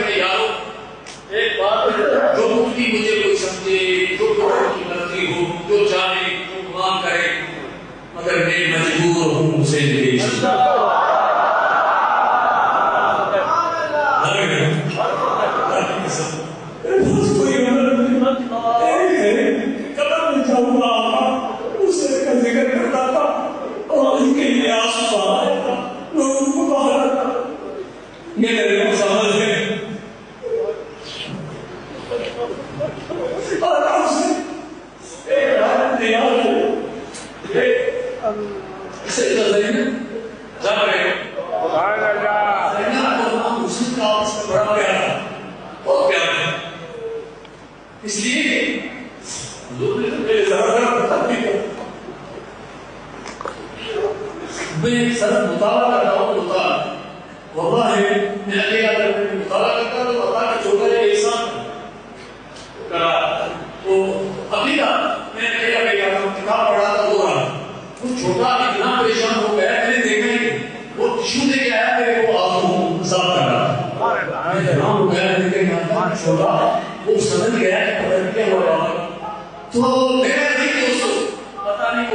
کہ یارو ایک بات جو مفتی مجھے کوئی سمجھے، جو کی مرضی ہو، جو چاہے جو گمان کرے، مگر میں مجبور ہوں اسے لے اس لیے میں صرف مطالعہ کرتا ہوں، مطالعہ واللہ ہے میں اگر مطالعہ کرتا تو اللہ کا چھوٹا ہے احسان کرا تو عقیدہ میں کتاب پڑھا تھا وہ رہا وہ چھوٹا اتنا پریشان ہو گیا میں نے دیکھا ہی وہ ٹشو دے کے آیا میرے کو آنکھوں صاف کر رہا ہو گیا دیکھے چھوٹا وہ سمجھ گیا کہ پتہ نہیں کیا ہو رہا تو میرا